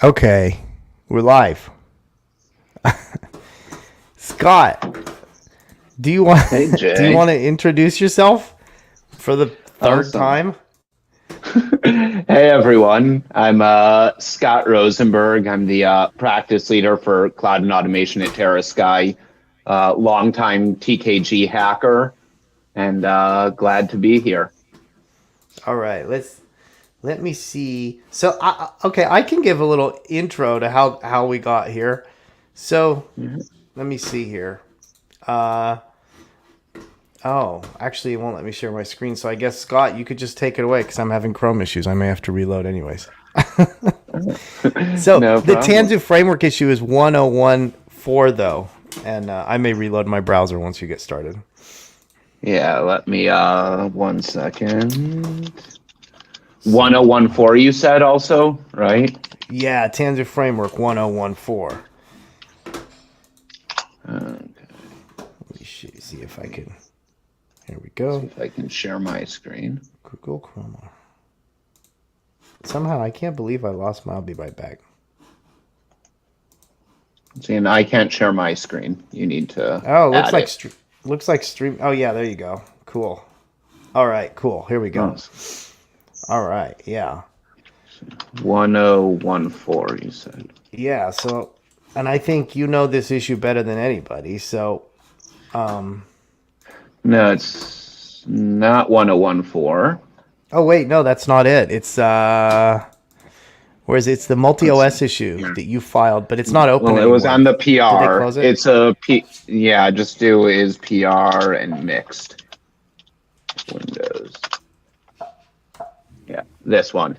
Okay, we're live. Scott, do you want Hey do you Jay, want to introduce yourself for the third awesome. time? Hey everyone, I'm Scott Rosenberg. I'm the practice leader for cloud and automation at TerraSky, longtime TKG hacker, and glad to be here. All right, let me see. So, okay, I can give a little intro to how we got here. So, Mhm. let me see here. Uh, oh, actually, it won't let me share my screen. So, I guess Scott, you could just take it away because I'm having Chrome issues. I may have to reload anyways. So No the problem. Tanzu framework issue is 1014 though, and I may reload my browser once you get started. Yeah, let me 1 second. So 1014 you said also, right? yeah, Tanzu framework 1014. Okay, Let me see if I can. Here we see go. if I can share my screen. Google Chrome. Somehow I can't believe I lost my. I'll be right back. See, and I can't share my screen. You need to Oh, add it. looks like stream. Oh yeah, there you go. Cool. All right, cool. Here we go. Oh, All right, yeah. 1014, you said. Yeah, so, and I think you know this issue better than anybody. So, um, No, it's not 1014. oh wait, no, that's not it. It's whereas it's the multi Let's OS see issue here. that you filed, but it's not open Well, it was anymore. on the Did they PR. close it? It's yeah, just do is PR and mixed Windows. Yeah, this one.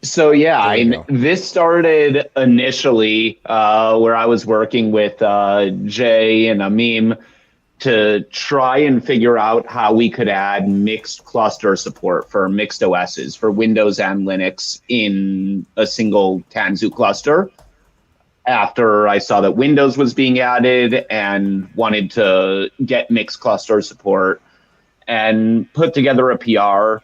So yeah, There we go. this started initially where I was working with Jay and Amim to try and figure out how we could add mixed cluster support for mixed OSs for Windows and Linux in a single Tanzu cluster. After I saw that Windows was being added and wanted to get mixed cluster support, and put together a PR,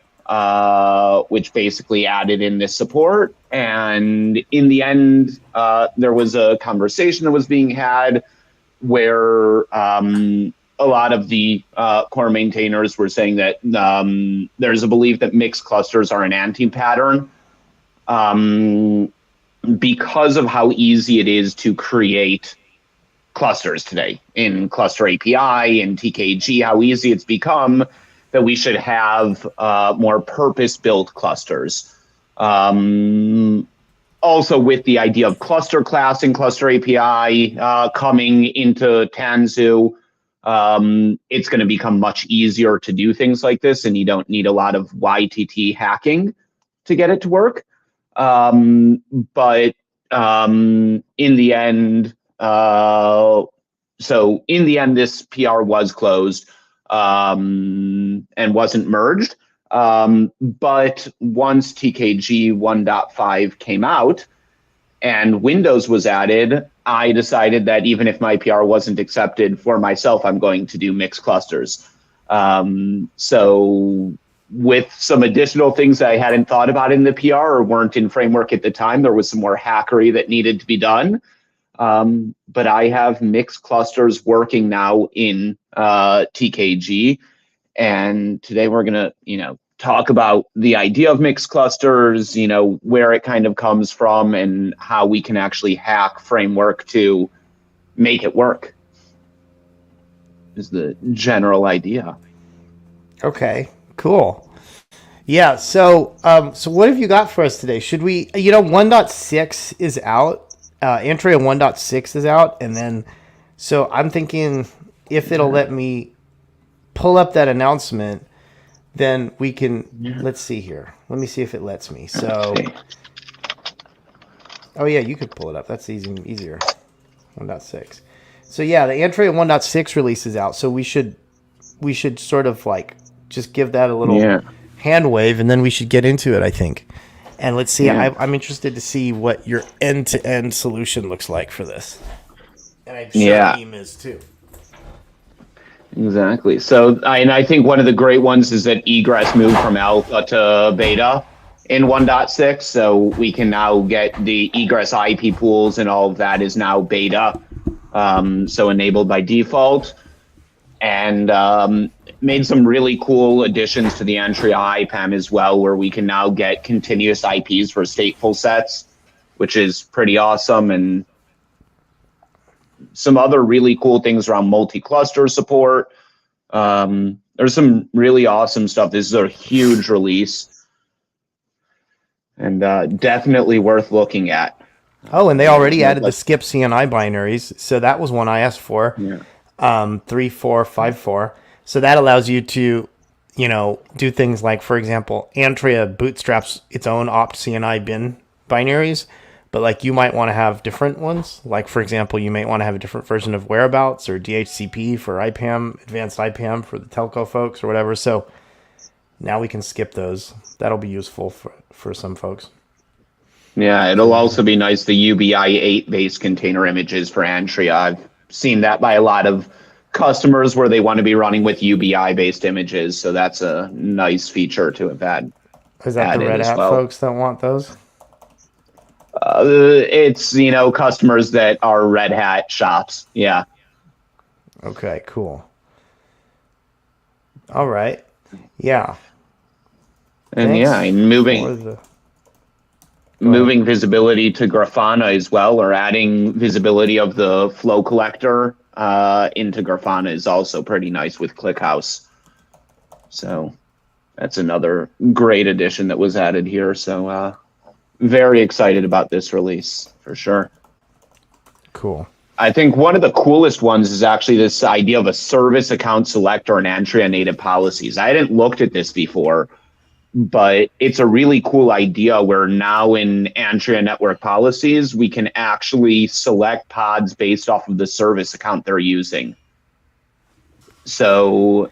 which basically added in this support. And in the end, there was a conversation that was being had where a lot of the core maintainers were saying that there's a belief that mixed clusters are an anti-pattern because of how easy it is to create clusters today in Cluster API and TKG, how easy it's become that we should have more purpose-built clusters. Also with the idea of cluster class and cluster API coming into Tanzu, it's going to become much easier to do things like this, and you don't need a lot of YTT hacking to get it to work. But in the end, so in the end, this PR was closed and wasn't merged. But once TKG 1.5 came out and Windows was added, I decided that even if my PR wasn't accepted for myself, I'm going to do mixed clusters. So with some additional things that I hadn't thought about in the PR or weren't in framework at the time, there was some more hackery that needed to be done. But I have mixed clusters working now in TKG. And today we're going to, talk about the idea of mixed clusters, where it kind of comes from and how we can actually hack framework to make it work is the general idea. Okay, cool. Yeah, so what have you got for us today? Should we, 1.6 is out, Antrea 1.6 is out, and then, so I'm thinking if it'll let me pull up that announcement, then we can, Yeah. let's see here. Let me see if it lets me. So, Okay. oh yeah, you could pull it up. That's easier. 1.6. So yeah, the Antrea 1.6 release is out, so we should sort of like just give that a little Yeah. hand wave, and then we should get into it, I think. And let's see. Yeah. I'm interested to see what your end-to-end solution looks like for this, and I'm sure Yeah. Aim is too. Exactly. So, and I think one of the great ones is that egress moved from alpha to beta. in 1.6. So we can now get the egress IP pools and all of that is now beta. So enabled by default. And made some really cool additions to the Antria IPAM as well, where we can now get continuous IPs for stateful sets, which is pretty awesome. And some other really cool things around multi-cluster support. There's some really awesome stuff. This is a huge release and definitely worth looking at. Oh, and they already added the skip CNI binaries. So that was one I asked for. Yeah. 3454. So that allows you to, do things like, for example, Antria bootstraps its own opt CNI bin binaries, but like you might want to have different ones. Like, for example, you might want to have a different version of whereabouts or DHCP for IPAM, advanced IPAM for the telco folks or whatever. So now we can skip those. That'll be useful for some folks. Yeah, it'll also be nice, the UBI 8 based container images for Antria. I've seen that by a lot of customers where they want to be running with UBI based images. So that's a nice feature to have had. Is that the Red Hat folks that want those? It's, customers that are Red Hat shops. Yeah. Okay, cool. All right. Yeah. And moving visibility to Grafana as well, or adding visibility of the flow collector into Grafana is also pretty nice with ClickHouse. So that's another great addition that was added here. So very excited about this release for sure. Cool. I think one of the coolest ones is actually this idea of a service account selector in Antria native policies. I hadn't looked at this before, but it's a really cool idea where now in Antria network policies, we can actually select pods based off of the service account they're using. So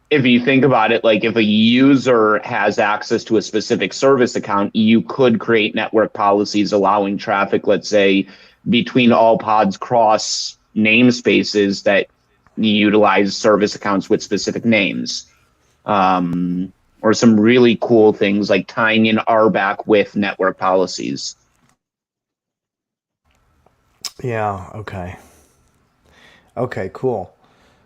if you think about it, like if a user has access to a specific service account, you could create network policies allowing traffic, let's say, between all pods cross namespaces that utilize service accounts with specific names. Or some really cool things like tying in RBAC with network policies. Yeah, okay. Okay, cool.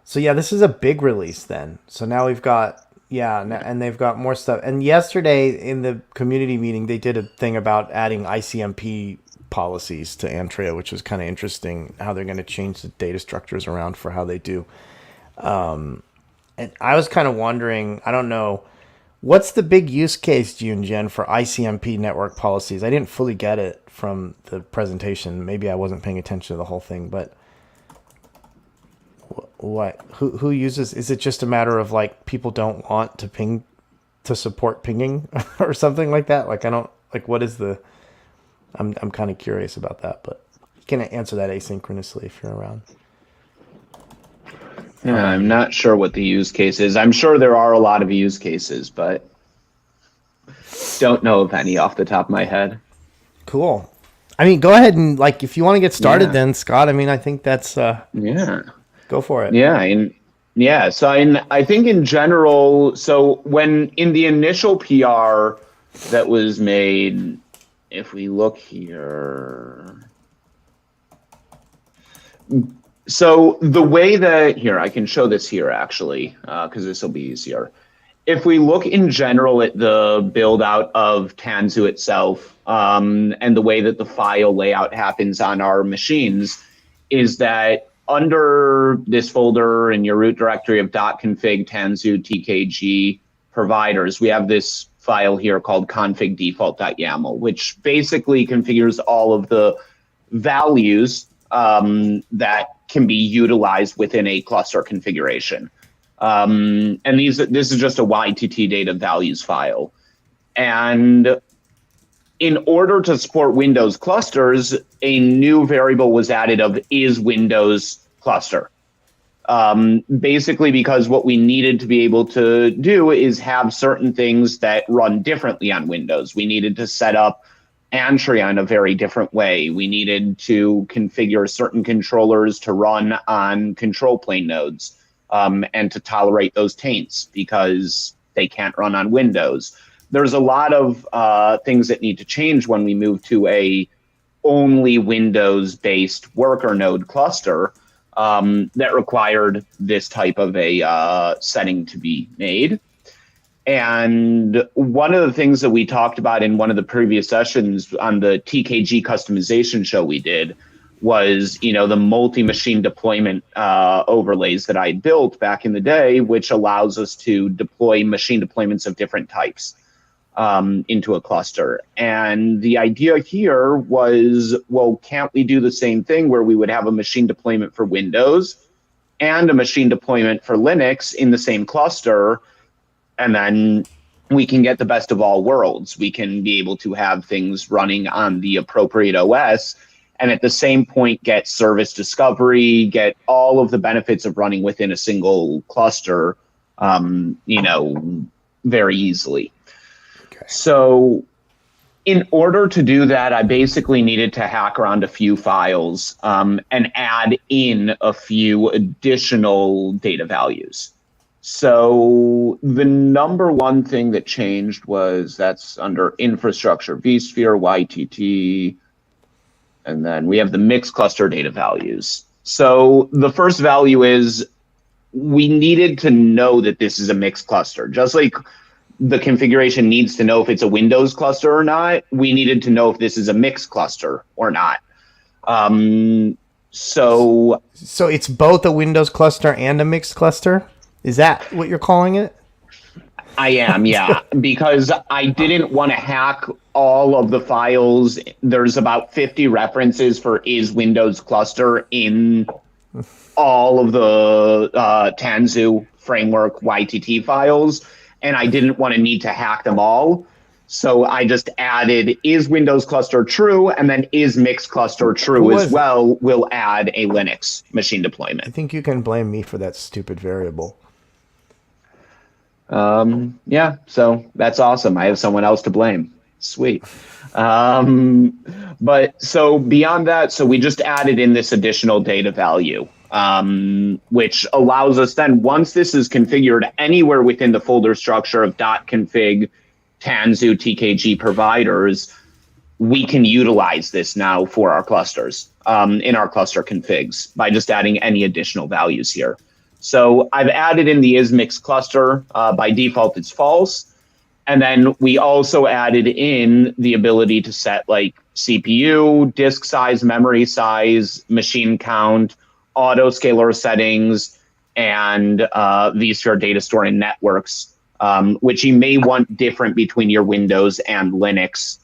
So yeah, this is a big release then. So now we've got, and they've got more stuff. And yesterday in the community meeting, they did a thing about adding ICMP policies to Antria, which was kind of interesting, how they're going to change the data structures around for how they do. And I was kind of wondering, I don't know, what's the big use case, Jen, for ICMP network policies? I didn't fully get it from the presentation. Maybe I wasn't paying attention to the whole thing, but what? Who uses? Is it just a matter of like people don't want to ping to support pinging or something like that? Like I don't like what is the? I'm kind of curious about that, but you can answer that asynchronously if you're around. Yeah, I'm not sure what the use case is. I'm sure there are a lot of use cases, but don't know of any off the top of my head. Cool. I mean, go ahead and like if you want to get started then, Scott. I mean, I think that's go for it. Yeah, so I think in general, so when in the initial PR that was made, if we look here, so the way that, here, I can show this here actually, because this will be easier. If we look in general at the build out of Tanzu itself, and the way that the file layout happens on our machines, is that under this folder in your root directory of .config Tanzu tkg providers, we have this file here called config default.yaml, which basically configures all of the values that can be utilized within a cluster configuration. And this is just a YTT data values file. And in order to support Windows clusters, a new variable was added of is Windows cluster. Basically because what we needed to be able to do is have certain things that run differently on Windows. We needed to set up Antria in a very different way. We needed to configure certain controllers to run on control plane nodes and to tolerate those taints because they can't run on Windows. there's a lot of things that need to change when we move to a only Windows-based worker node cluster that required this type of a setting to be made. And one of the things that we talked about in one of the previous sessions on the TKG customization show we did was, the multi-machine deployment overlays that I built back in the day, which allows us to deploy machine deployments of different types into a cluster. And the idea here was, well, can't we do the same thing where we would have a machine deployment for Windows and a machine deployment for Linux in the same cluster? And then we can get the best of all worlds. We can be able to have things running on the appropriate OS and at the same point get service discovery, get all of the benefits of running within a single cluster, very easily. Okay. So in order to do that, I basically needed to hack around a few files and add in a few additional data values. So the number one thing that changed was that's under infrastructure, vSphere, YTT, and then we have the mixed cluster data values. So the first value is we needed to know that this is a mixed cluster. Just like the configuration needs to know if it's a Windows cluster or not, we needed to know if this is a mixed cluster or not. So it's both a Windows cluster and a mixed cluster? Is that what you're calling it? I am, yeah, because I didn't want to hack all of the files. There's about 50 references for is Windows cluster in all of the Tanzu framework YTT files, and I didn't want to need to hack them all. So I just added is Windows cluster true, and then is mixed cluster true as well. We'll add a Linux machine deployment. I think you can blame me for that stupid variable. Yeah, so that's awesome. I have someone else to blame. Sweet. But so beyond that, so we just added in this additional data value, which allows us then, once this is configured anywhere within the folder structure of .config, Tanzu, TKG providers, we can utilize this now for our clusters in our cluster configs by just adding any additional values here. So I've added in the is mixed cluster. By default, it's false. And then we also added in the ability to set like CPU, disk size, memory size, machine count, autoscaler settings, and vSphere data store and networks, which you may want different between your Windows and Linux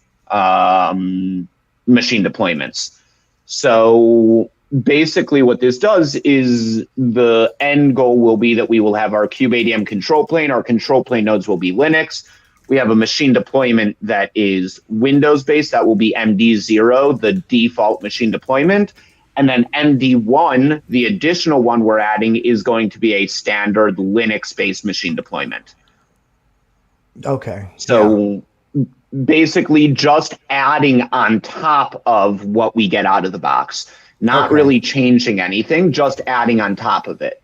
machine deployments. So basically what this does is the end goal will be that we will have our kubeadm control plane. Our control plane nodes will be Linux. We have a machine deployment that is Windows-based. That will be MD0, the default machine deployment. And then MD1, the additional one we're adding, is going to be a standard Linux-based machine deployment. Okay. So basically just adding on top of what we get out of the box. Not really changing anything, just adding on top of it.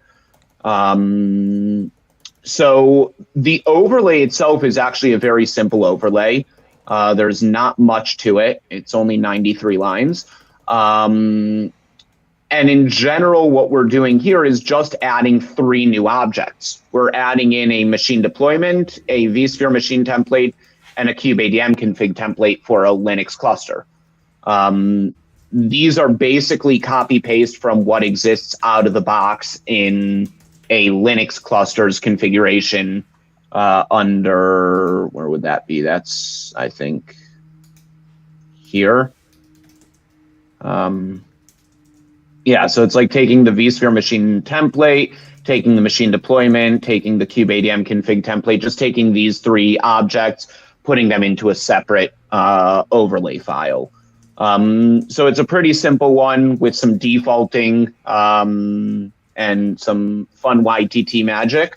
So the overlay itself is actually a very simple overlay. There's not much to it. It's only 93 lines. And in general, what we're doing here is just adding 3 new objects. We're adding in a machine deployment, a vSphere machine template, and a kubeadm config template for a Linux cluster. These are basically copy-paste from what exists out of the box in a Linux cluster's configuration under, where would that be? That's, I think, here. Yeah, so it's like taking the vSphere machine template, taking the machine deployment, taking the kubeadm config template, just taking these 3 objects, putting them into a separate overlay file. So it's a pretty simple one with some defaulting and some fun YTT magic,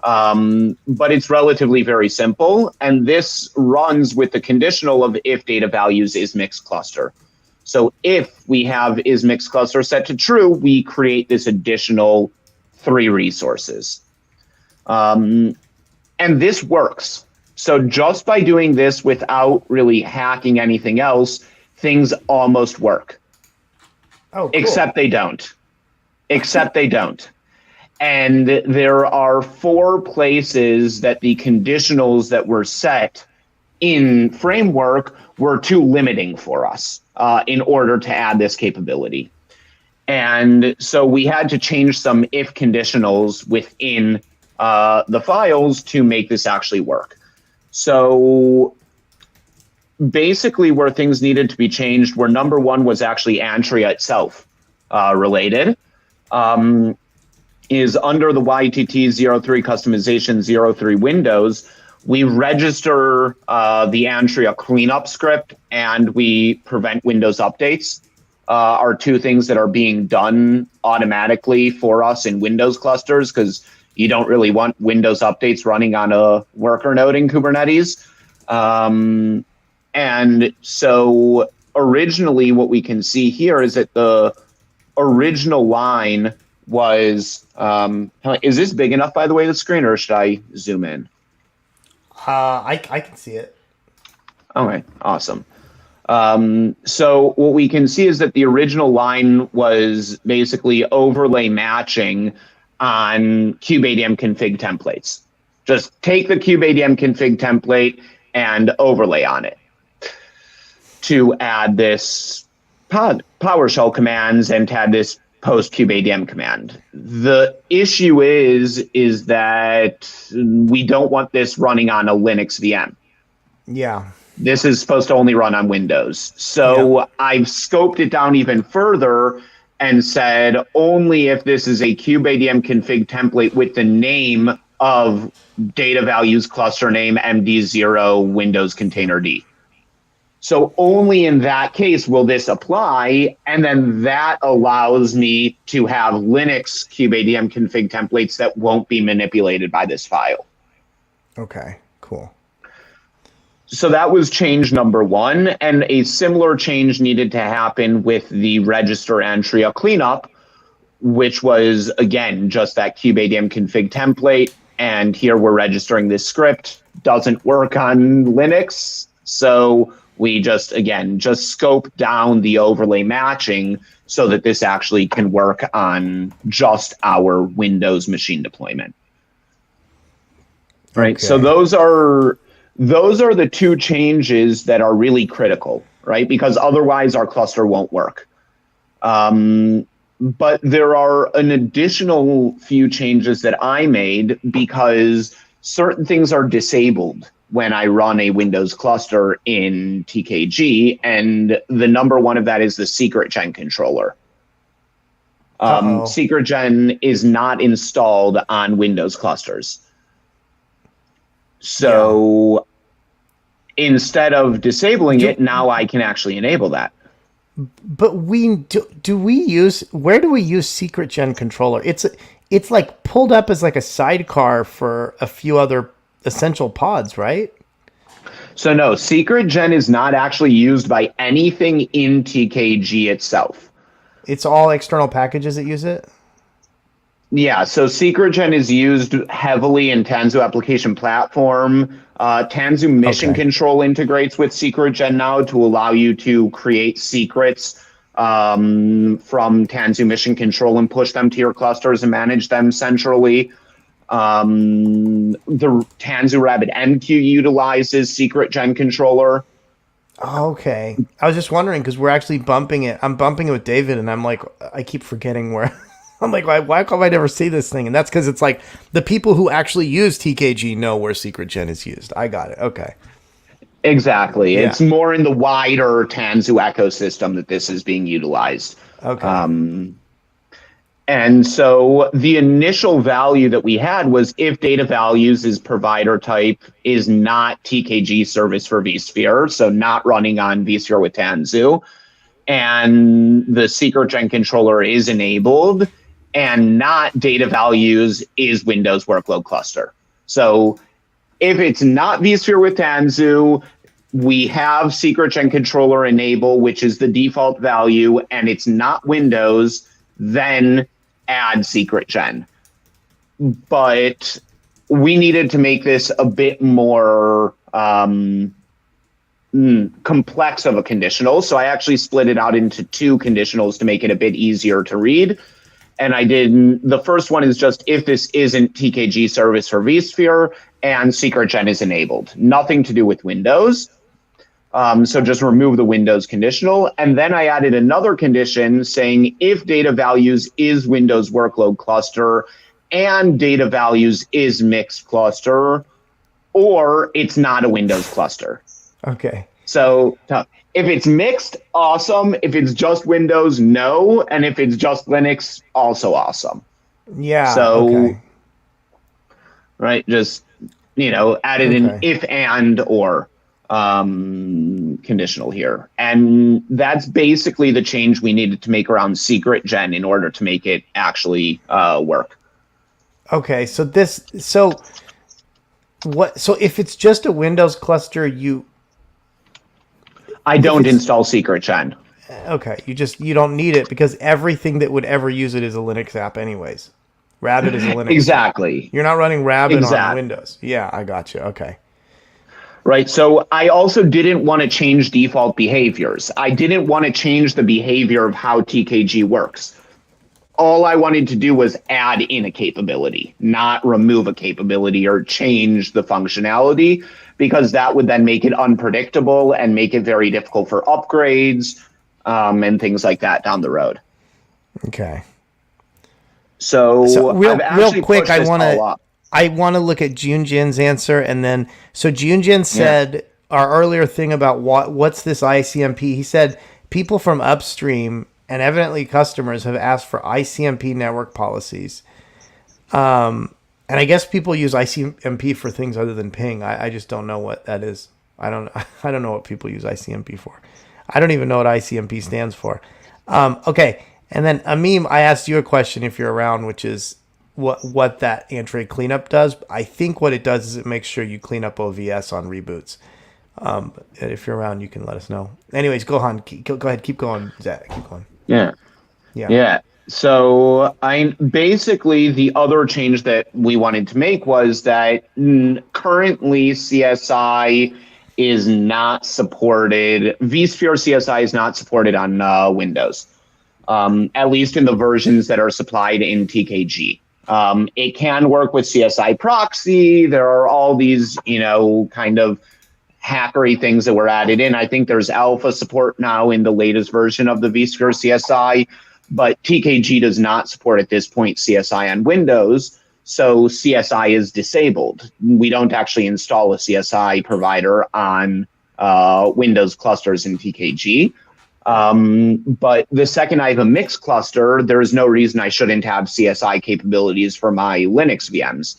but it's relatively very simple. And this runs with the conditional of if data values is mixed cluster. So if we have is mixed cluster set to true, we create this additional 3 resources. And this works. So just by doing this without really hacking anything else, things almost work. Oh, cool. Except they don't. Except they don't. And there are 4 places that the conditionals that were set in framework were too limiting for us in order to add this capability. And so we had to change some if conditionals within the files to make this actually work. So basically where things needed to be changed, where number 1 was actually Antria itself related, is under the YTT03 customization 03 Windows, we register the Antria cleanup script and we prevent Windows updates. Are 2 things that are being done automatically for us in Windows clusters, because you don't really want Windows updates running on a worker node in Kubernetes. And so originally what we can see here is that the original line was, is this big enough, by the way, the screen, or should I zoom in? I can see it. Okay, awesome. So what we can see is that the original line was basically overlay matching on kubeadm config templates. Just take the kubeadm config template and overlay on it to add this PowerShell commands and to add this post kubeadm command. The issue is that we don't want this running on a Linux VM. Yeah. This is supposed to only run on Windows. So I've scoped it down even further and said only if this is a kubeadm config template with the name of data values cluster name MD0 Windows container D. So only in that case will this apply, and then that allows me to have Linux kubeadm config templates that won't be manipulated by this file. Okay, cool. So that was change number 1, and a similar change needed to happen with the register Antria cleanup, which was, again, just that kubeadm config template, and here we're registering this script. Doesn't work on Linux, so we just scope down the overlay matching so that this actually can work on just our Windows machine deployment. Right, okay. So those are the 2 changes that are really critical, right? Because otherwise our cluster won't work. But there are an additional few changes that I made because certain things are disabled when I run a Windows cluster in TKG, and the number 1 of that is the SecretGen controller. SecretGen is not installed on Windows clusters. So instead of disabling it, now I can actually enable that. But where do we use SecretGen controller? It's like pulled up as like a sidecar for a few other essential pods, right? So no, SecretGen is not actually used by anything in TKG itself. It's all external packages that use it? Yeah, so SecretGen is used heavily in Tanzu application platform. Tanzu Mission Control integrates with SecretGen now to allow you to create secrets from Tanzu Mission Control and push them to your clusters and manage them centrally. The Tanzu Rabbit MQ utilizes SecretGen controller. Okay. I was just wondering because we're actually bumping it. I'm bumping it with David, and I'm like, I keep forgetting where. I'm like, why can't I never see this thing? And that's because it's like the people who actually use TKG know where SecretGen is used. I got it. Okay. Exactly. Yeah. It's more in the wider Tanzu ecosystem that this is being utilized. Okay. And so the initial value that we had was if data values is provider type is not TKG service for vSphere, so not running on vSphere with Tanzu, and the SecretGen controller is enabled, and not data values is Windows workload cluster. So if it's not vSphere with Tanzu, we have SecretGen controller enable, which is the default value, and it's not Windows, then add SecretGen. But we needed to make this a bit more complex of a conditional. So I actually split it out into 2 conditionals to make it a bit easier to read. And the first one is just if this isn't TKG service for vSphere and SecretGen is enabled. Nothing to do with Windows. So just remove the Windows conditional. And then I added another condition saying if data values is Windows workload cluster and data values is mixed cluster, or it's not a Windows cluster. Okay. So if it's mixed, awesome. If it's just Windows, no. And if it's just Linux, also awesome. Yeah. So, okay. Right, just, added an if and or conditional here. And that's basically the change we needed to make around SecretGen in order to make it actually work. Okay, so if it's just a Windows cluster, I don't install SecretGen. Okay, you don't need it because everything that would ever use it is a Linux app anyways. Rabbit is a Linux Exactly. app. You're not running Rabbit on Windows. Yeah, I got you. Okay. Right. So I also didn't want to change default behaviors. I didn't want to change the behavior of how TKG works. All I wanted to do was add in a capability, not remove a capability or change the functionality, because that would then make it unpredictable and make it very difficult for upgrades and things like that down the road. Okay. So real quick, I want to look at Junjin's answer, and then Junjin said our earlier thing about what's this ICMP. He said people from upstream and evidently customers have asked for ICMP network policies. And I guess people use ICMP for things other than ping. I just don't know what that is. I don't know what people use ICMP for. I don't even know what ICMP stands for. Okay. And then Amim, I asked you a question if you're around, which is what that Antray cleanup does. I think what it does is it makes sure you clean up OVS on reboots. If you're around, you can let us know. Anyways, go ahead. Keep going, Zach. Keep going. Yeah. So basically the other change that we wanted to make was that currently CSI is not supported. vSphere CSI is not supported on Windows, at least in the versions that are supplied in TKG. It can work with CSI proxy. There are all these, kind of hackery things that were added in. I think there's alpha support now in the latest version of the vSphere CSI, but TKG does not support at this point CSI on Windows. So CSI is disabled. We don't actually install a CSI provider on Windows clusters in TKG. But the second I have a mixed cluster, there is no reason I shouldn't have CSI capabilities for my Linux VMs.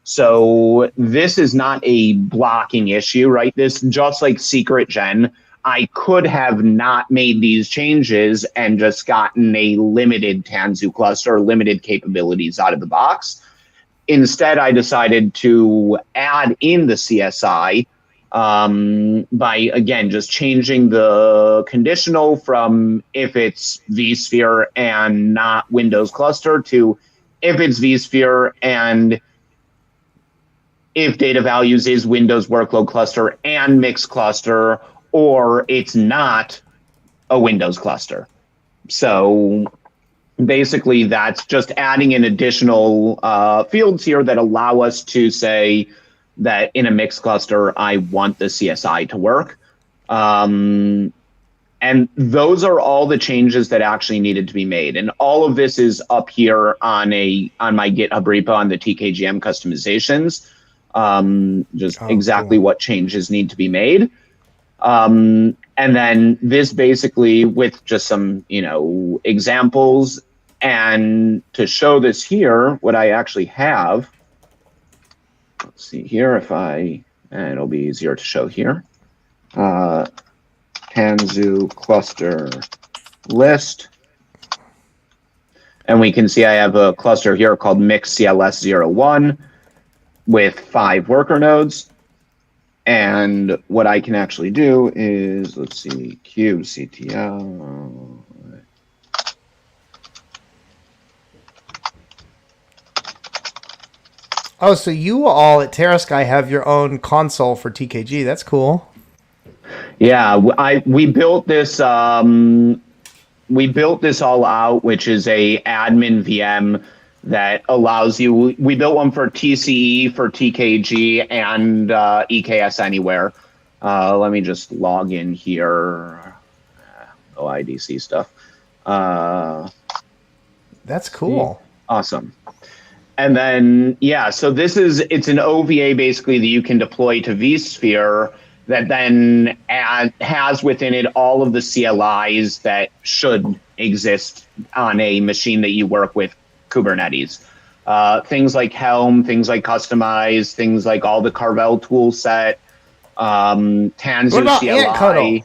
So this is not a blocking issue, right? This, just like SecretGen, I could have not made these changes and just gotten a limited Tanzu cluster, limited capabilities out of the box. Instead, I decided to add in the CSI by, again, just changing the conditional from if it's vSphere and not Windows cluster to if it's vSphere and if data values is Windows workload cluster and mixed cluster, or it's not a Windows cluster. So basically that's just adding in additional fields here that allow us to say that in a mixed cluster, I want the CSI to work. And those are all the changes that actually needed to be made. And all of this is up here on my GitHub repo on the TKGM customizations. Exactly what changes need to be made. And then this basically with just some, examples, and to show this here, what I actually have, let's see here and it'll be easier to show here. Tanzu cluster list. And we can see I have a cluster here called mix CLS01 with 5 worker nodes. And what I can actually do is, let's see, kubectl. Oh, so you all at TerraSky have your own console for TKG. That's cool. Yeah, we built this all out, which is a admin VM that allows you. We built one for TCE, for TKG, and EKS Anywhere. Let me just log in here. OIDC stuff. That's cool. Awesome. And then, yeah, so it's an OVA basically that you can deploy to vSphere that then has within it all of the CLIs that should exist on a machine that you work with Kubernetes. Things like Helm, things like Customize, things like all the Carvel tool set, Tanzu What about CLI.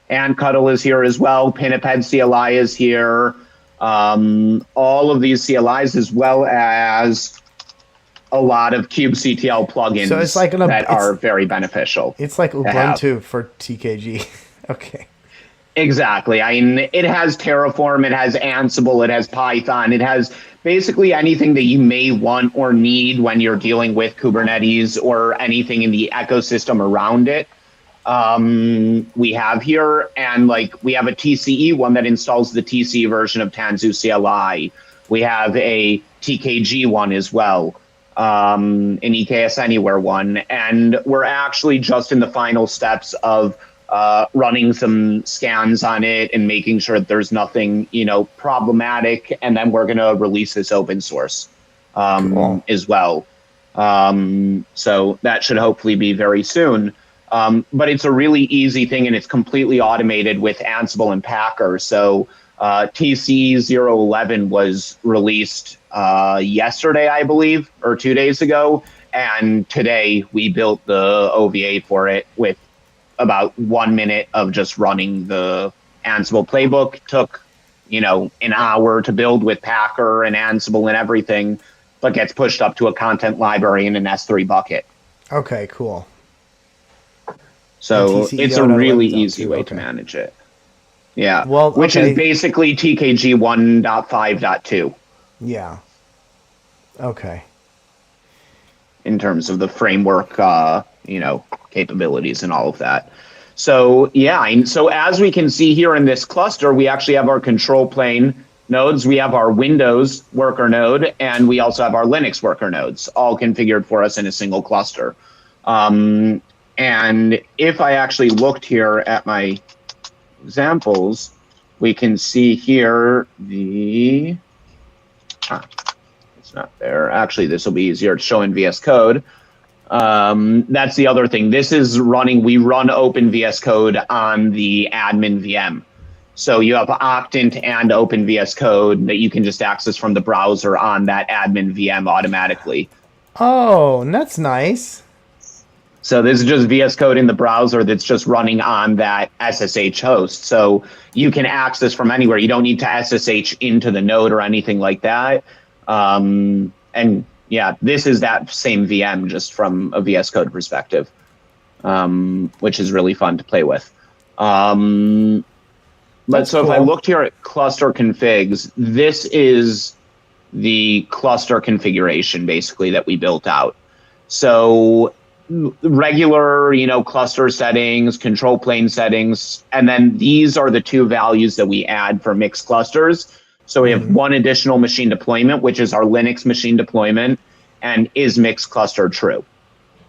Antcuddle is here as well. Pinniped CLI is here. All of these CLIs, as well as a lot of kubectl plugins So it's like that are very beneficial. It's like Ubuntu for TKG. Okay. Exactly. I mean, it has Terraform, it has Ansible, it has Python, it has basically anything that you may want or need when you're dealing with Kubernetes or anything in the ecosystem around it. We have here, and like we have a TCE one that installs the TCE version of Tanzu CLI. We have a TKG one as well, an EKS Anywhere one, and we're actually just in the final steps of running some scans on it and making sure that there's nothing, problematic, and then we're going to release this open source Cool. as well. So that should hopefully be very soon. But it's a really easy thing, and it's completely automated with Ansible and Packer. So TCE 011 was released yesterday, I believe, or 2 days ago. And today we built the OVA for it with about 1 minute of just running the Ansible playbook. Took, an hour to build with Packer and Ansible and everything, but gets pushed up to a content library in an S3 bucket. Okay, cool. So TCE it's a really 011's easy too, way okay. to manage it. Yeah. Well, which okay. is basically TKG 1.5.2 Yeah. Okay. in terms of the framework, capabilities and all of that. So, yeah. And so as we can see here in this cluster, we actually have our control plane nodes. We have our Windows worker node, and we also have our Linux worker nodes, all configured for us in a single cluster. And if I actually looked here at my examples, we can see here it's not there. Actually, this will be easier to show in VS Code. That's the other thing. This is we run Open VS Code on the admin VM. So you have Octant and Open VS Code that you can just access from the browser on that admin VM automatically. Oh, that's nice. So this is just VS Code in the browser that's just running on that SSH host. So you can access from anywhere. You don't need to SSH into the node or anything like that. And yeah, this is that same VM just from a VS Code perspective, which is really fun to play with. But so cool. If I looked here at cluster configs, this is the cluster configuration basically that we built out. So regular, cluster settings, control plane settings, and then these are the two values that we add for mixed clusters. So we have one additional machine deployment, which is our Linux machine deployment, and is mixed cluster true.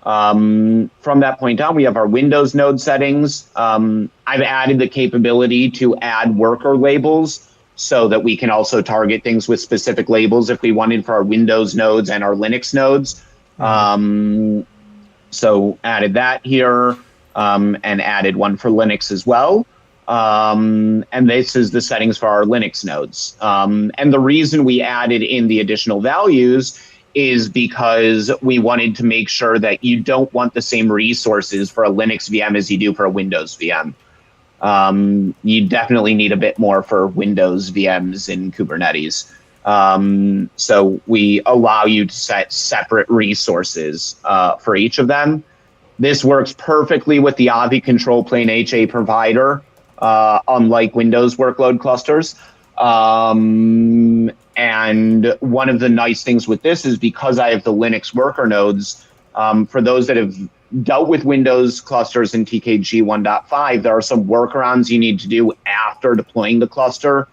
From that point on, we have our Windows node settings. I've added the capability to add worker labels so that we can also target things with specific labels if we wanted for our Windows nodes and our Linux nodes. So added that here, and added one for Linux as well. And this is the settings for our Linux nodes. And the reason we added in the additional values is because we wanted to make sure that you don't want the same resources for a Linux VM as you do for a Windows VM. You definitely need a bit more for Windows VMs in Kubernetes. So we allow you to set separate resources for each of them. This works perfectly with the Avi control plane HA provider, unlike Windows workload clusters. And And one of the nice things with this is because I have the Linux worker nodes, for those that have dealt with Windows clusters in TKG 1.5, there are some workarounds you need to do after deploying the cluster,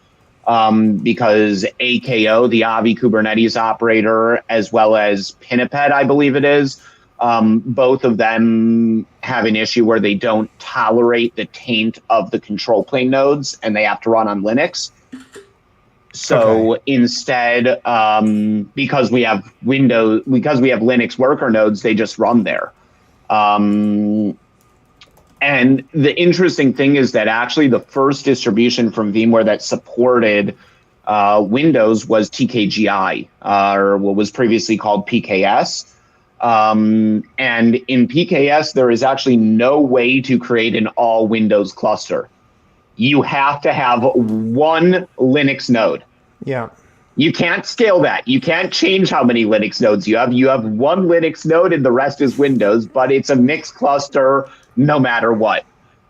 because AKO, the Avi Kubernetes operator, as well as Pinniped, I believe it is, both of them have an issue where they don't tolerate the taint of the control plane nodes, and they have to run on Linux. So instead, because we have Linux worker nodes, they just run there. And the interesting thing is that actually the first distribution from VMware that supported Windows was TKGI, or what was previously called PKS. And in PKS, there is actually no way to create an all Windows cluster. You have to have one Linux node. Yeah. You can't scale that. You can't change how many Linux nodes you have. You have one Linux node and the rest is Windows, but it's a mixed cluster no matter what.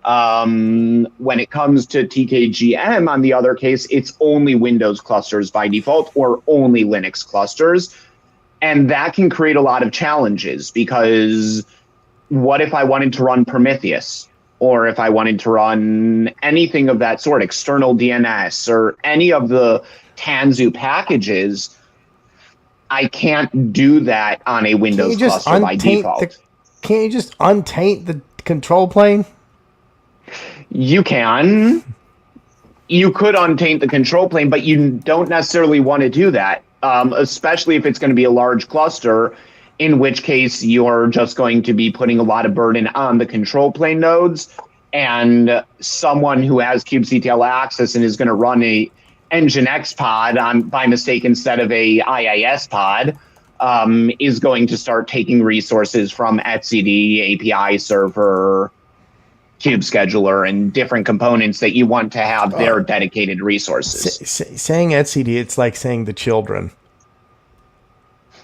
When it comes to TKGM, on the other case, it's only Windows clusters by default or only Linux clusters. And that can create a lot of challenges, because what if I wanted to run Prometheus? Or if I wanted to run anything of that sort, external DNS or any of the Tanzu packages, I can't do that on a Windows cluster by default. Can't you just untaint the control plane? You can. You could untaint the control plane, but you don't necessarily want to do that, especially if it's going to be a large cluster, in which case you're just going to be putting a lot of burden on the control plane nodes, and someone who has kubectl access and is going to run a Nginx pod by mistake instead of a IIS pod is going to start taking resources from etcd, API server, kube scheduler, and different components that you want to have their dedicated resources. Saying etcd, it's like saying the children.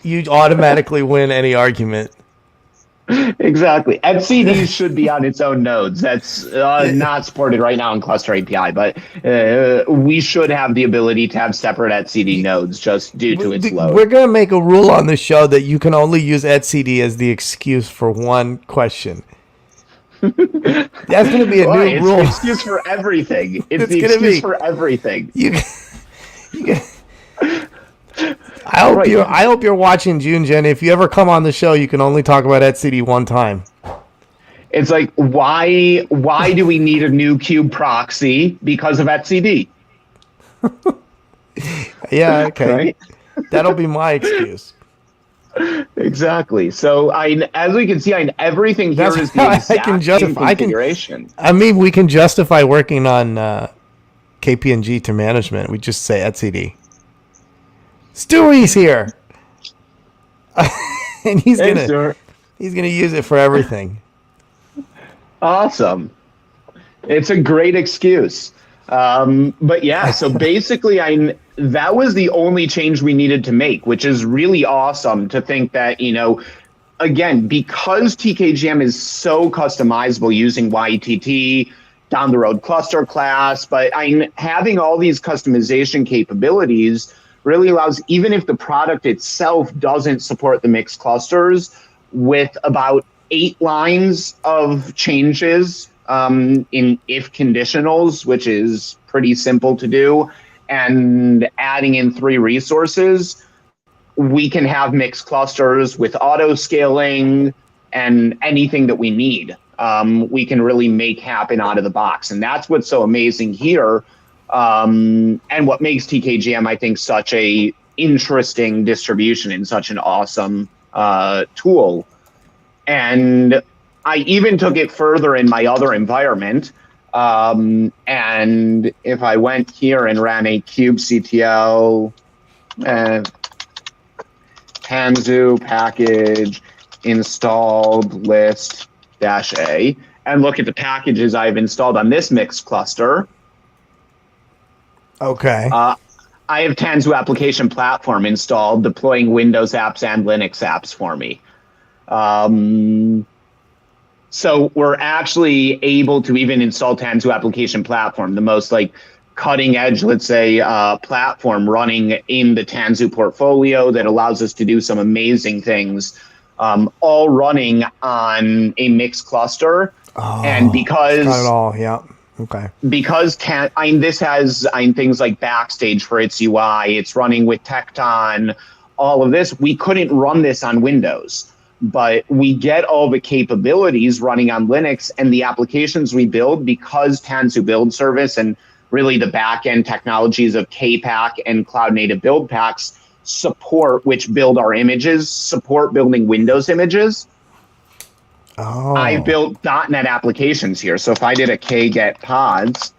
You automatically win any argument. Exactly. etcd should be on its own nodes. That's not supported right now in Cluster API, but we should have the ability to have separate etcd nodes just due to its load. We're going to make a rule on the show that you can only use etcd as the excuse for one question. That's going to be a new rule. It's the excuse for everything. It's the excuse for everything. I hope you're watching, June Jen. If you ever come on the show, you can only talk about etcd one time. It's like, why do we need a new kube proxy? Because of etcd. Yeah, okay. Right? That'll be my excuse. Exactly. So as we can see, everything here is the exact same configuration. We can justify working on KPNG to management. We just say etcd. Stewie's here, and he's gonna use it for everything. Awesome. It's a great excuse. But yeah, so basically that was the only change we needed to make, which is really awesome to think that, again, because TKGM is so customizable using YTT, down the road cluster class, but having all these customization capabilities really allows, even if the product itself doesn't support the mixed clusters, with about 8 lines of changes in if conditionals, which is pretty simple to do, and adding in 3 resources, we can have mixed clusters with auto scaling and anything that we need. We can really make happen out of the box. And that's what's so amazing here. And what makes TKGM, I think, such a interesting distribution and such an awesome tool. And I even took it further in my other environment. And if I went here and ran a kubectl Tanzu package installed list -a and look at the packages I've installed on this mixed cluster. Okay. I have Tanzu application platform installed, deploying Windows apps and Linux apps for me. So we're actually able to even install Tanzu application platform, the most cutting edge, let's say, platform running in the Tanzu portfolio that allows us to do some amazing things, all running on a mixed cluster. And It's got it all. Yeah. Okay. because this has things like Backstage for its UI, it's running with Tecton, all of this. We couldn't run this on Windows, but we get all the capabilities running on Linux, and the applications we build, because Tanzu Build Service and really the back-end technologies of Kpack and Cloud Native Build Packs support, which build our images, support building Windows images. Oh. I built .NET applications here. So if I did a kget pods,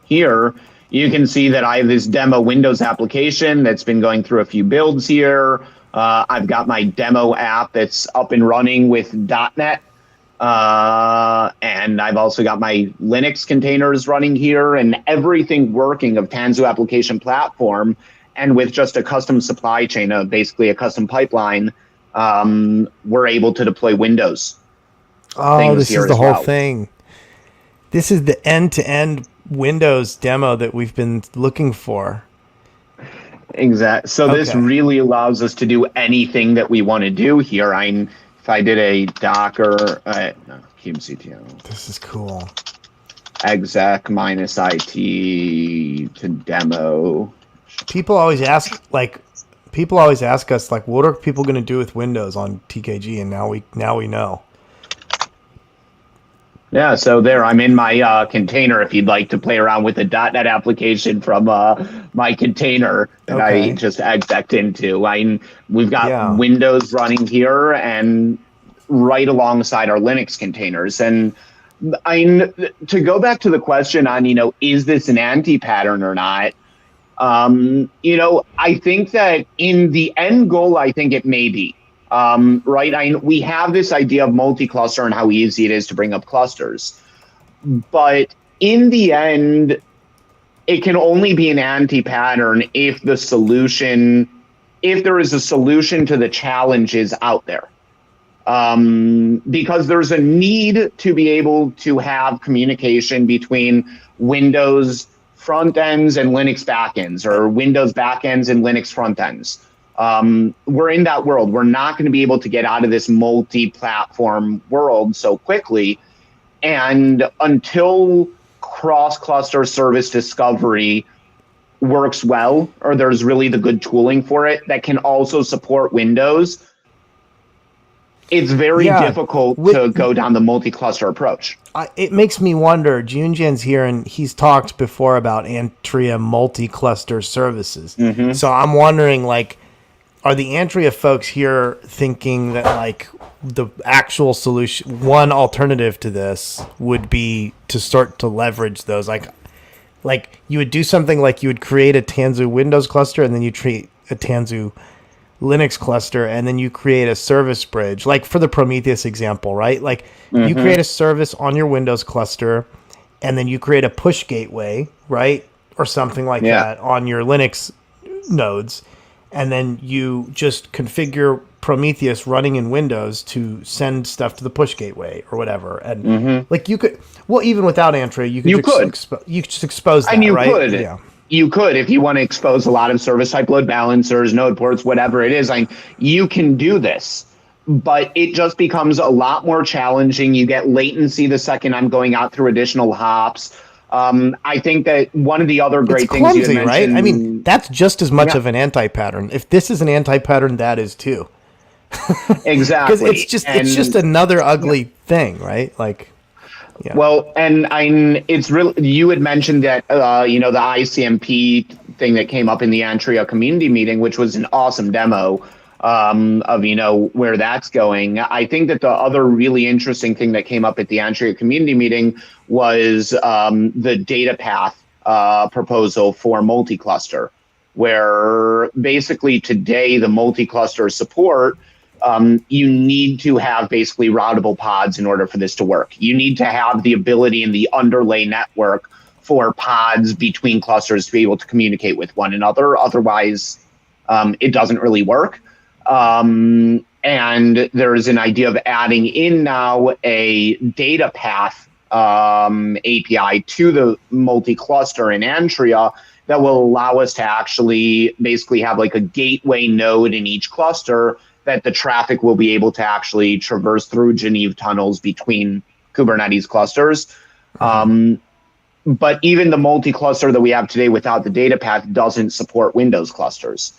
here you can see that I have this demo Windows application that's been going through a few builds here. I've got my demo app that's up and running with .NET. And I've also got my Linux containers running here, and everything working of Tanzu application platform. And with just a custom supply chain, basically a custom pipeline, we're able to deploy Windows. Oh, this is the whole thing. This is the end-to-end Windows demo that we've been looking for. Exactly. So this really allows us to do anything that we want to do here. If I did a Docker, kubectl. This is cool. Exec -it to demo. People always ask us, like, what are people going to do with Windows on TKG? And now we know. Yeah, so there, I'm in my container if you'd like to play around with the .NET application from my container that I just exec'd into. We've got Windows running here and right alongside our Linux containers. And to go back to the question on, is this an anti-pattern or not? I think that in the end goal, I think it may be. Right? We have this idea of multi-cluster and how easy it is to bring up clusters. But in the end, it can only be an anti-pattern if there is a solution to the challenges out there. Because there's a need to be able to have communication between Windows front ends and Linux backends, or Windows backends and Linux front ends. We're in that world. We're not going to be able to get out of this multi-platform world so quickly. And until cross-cluster service discovery works well, or there's really the good tooling for it that can also support Windows, it's very difficult to go down the multi-cluster approach. It makes me wonder, Junjan's here, and he's talked before about Antria multi-cluster services. Mm-hmm. So I'm wondering, like, are the Antria folks here thinking that, like, the actual solution, one alternative to this would be to start to leverage those? Like you would do something like you would create a Tanzu Windows cluster, and then you create a Tanzu Linux cluster, and then you create a service bridge, like for the Prometheus example, right? Like you create a service on your Windows cluster, and then you create a push gateway, right? Or something like that on your Linux nodes. And then you just configure Prometheus running in Windows to send stuff to the push gateway or whatever. And like you could, well, even without Antria, you just expose that, right? You could, if you want to expose a lot of service type load balancers, node ports, whatever it is, you can do this. But it just becomes a lot more challenging. You get latency the second I'm going out through additional hops. I think that one of the other great things you mentioned, right? I mean, that's just as much of an anti-pattern. If this is an anti-pattern, that is too. Exactly. Because it's just another ugly thing, right? Like, yeah. Well, and it's really, you had mentioned that the ICMP thing that came up in the Antria community meeting, which was an awesome demo of where that's going. I think that the other really interesting thing that came up at the Antria community meeting was the data path proposal for multi-cluster, where basically today the multi-cluster support, you need to have basically routable pods in order for this to work. You need to have the ability in the underlay network for pods between clusters to be able to communicate with one another. Otherwise, it doesn't really work. And there is an idea of adding in now a data path API to the multi-cluster in Antria that will allow us to actually basically have like a gateway node in each cluster that the traffic will be able to actually traverse through Geneve tunnels between Kubernetes clusters. But even the multi-cluster that we have today without the data path doesn't support Windows clusters.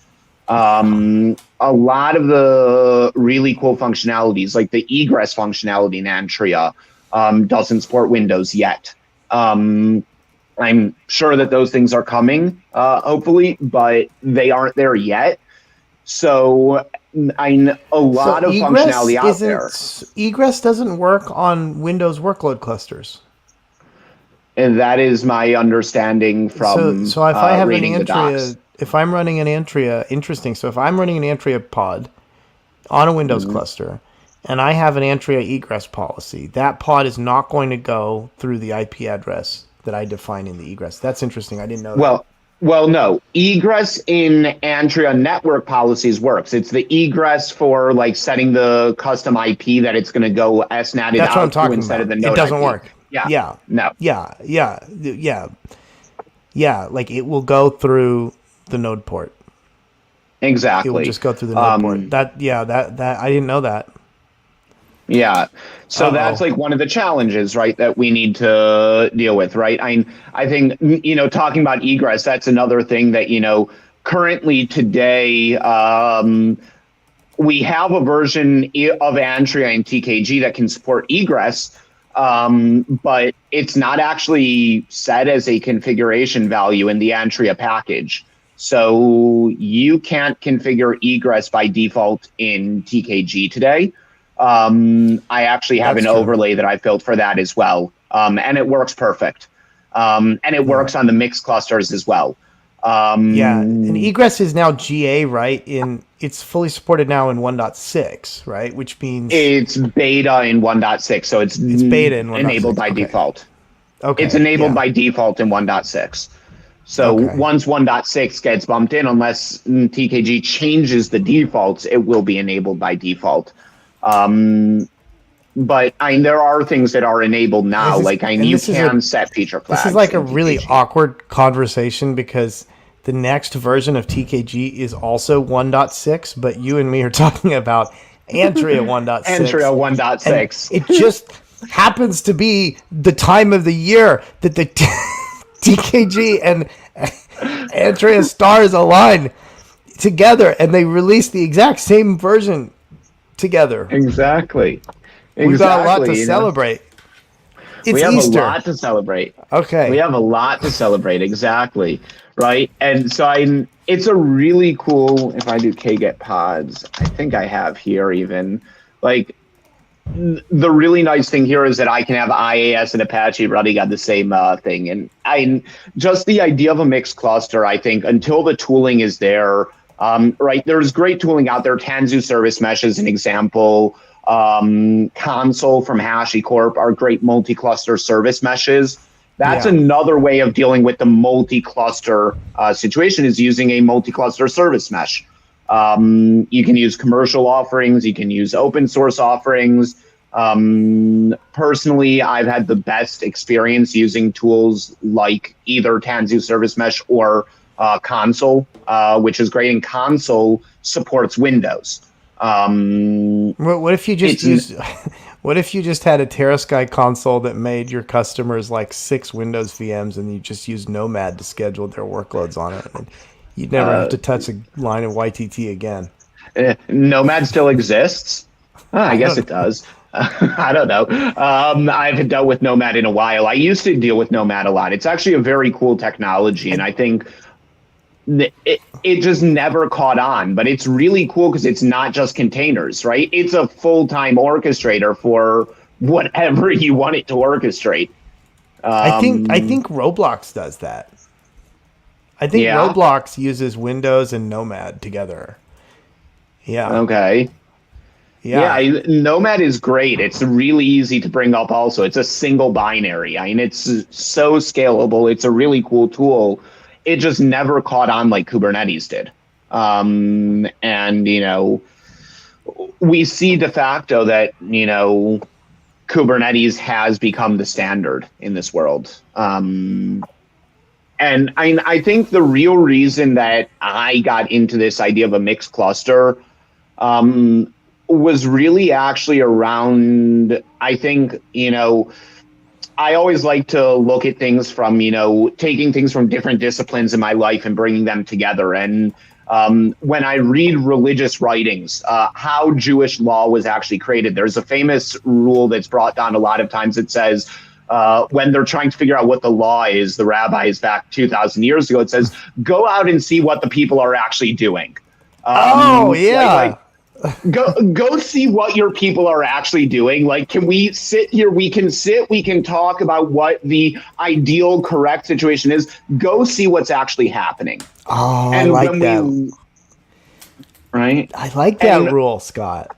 A lot of the really cool functionalities, like the egress functionality in Antria, doesn't support Windows yet. I'm sure that those things are coming, hopefully, but they aren't there yet. So a lot of functionality out there. Egress doesn't work on Windows workload clusters. And that is my understanding from so if I have reading an the docs. Antria, if I'm running an Antria, interesting. So if I'm running an Antria pod on a Windows cluster, and I have an Antria egress policy, that pod is not going to go through the IP address that I define in the egress. That's interesting. I didn't know that. Well, no. Egress in Antria network policies works. It's the egress for like setting the custom IP that it's going to go SNAT That's what I'm talking instead about. of the node It doesn't IP. work. Yeah. No. Yeah. Like it will go through the node port. Exactly. It will just go through the node port. That I didn't know that. Yeah. So that's like one of the challenges, right, that we need to deal with, right? I think, talking about egress, that's another thing that, currently today, we have a version of Antria and TKG that can support egress, but it's not actually set as a configuration value in the Antria package. So you can't configure egress by default in TKG today. I actually have an overlay that I built for that as well. And it works perfect. And it works on the mixed clusters as well. And egress is now GA, right? It's fully supported now in 1.6, right? Which means it's beta in 1.6, so it's beta in 1.6. Enabled by default. Okay. It's enabled by default in 1.6. So once 1.6 gets bumped in, unless TKG changes the defaults, it will be enabled by default. But there are things that are enabled now, you can set feature flags. This is like a really awkward conversation because the next version of TKG is also 1.6, but you and me are talking about Antria 1.6. Antria 1.6. It just happens to be the time of the year that the TKG and Antria stars align together, and they release the exact same version together. Exactly. We've got a lot to celebrate. It's we have Easter. A lot to celebrate. Okay. We have a lot to celebrate. Exactly. Right. And so it's a really cool, if I do kget pods, I think I have here even, the really nice thing here is that I can have IAS and Apache running on the same thing. And just the idea of a mixed cluster, I think, until the tooling is there, right, there's great tooling out there. Tanzu Service Mesh is an example. Console from HashiCorp are great multi-cluster service meshes. That's another way of dealing with the multi-cluster situation, is using a multi-cluster service mesh. You can use commercial offerings. You can use open source offerings. Personally, I've had the best experience using tools like either Tanzu Service Mesh or Console, which is great. And Console supports Windows. What if you just what if you just had a TerraSky console that made your customers 6 Windows VMs and you just used Nomad to schedule their workloads on it? And you'd never have to touch a line of YTT again. Nomad still exists? I guess it does. I don't know. I haven't dealt with Nomad in a while. I used to deal with Nomad a lot. It's actually a very cool technology, and I think it just never caught on. But it's really cool because it's not just containers, right? It's a full-time orchestrator for whatever you want it to orchestrate. I think Roblox does that. I think Roblox uses Windows and Nomad together. Yeah. Okay. Yeah, Nomad is great. It's really easy to bring up also. It's a single binary. It's so scalable. It's a really cool tool. It just never caught on like Kubernetes did. And, we see de facto that, Kubernetes has become the standard in this world. And I think the real reason that I got into this idea of a mixed cluster was really actually around, I think, I always like to look at things from, taking things from different disciplines in my life and bringing them together. And when I read religious writings, how Jewish law was actually created, there's a famous rule that's brought down a lot of times that says, when they're trying to figure out what the law is, the rabbis back 2,000 years ago, it says, go out and see what the people are actually doing. Oh, yeah. Go see what your people are actually doing. Like, can we sit here? We can talk about what the ideal, correct situation is. Go see what's actually happening. Oh, and I like that. Right? I like that rule, Scott.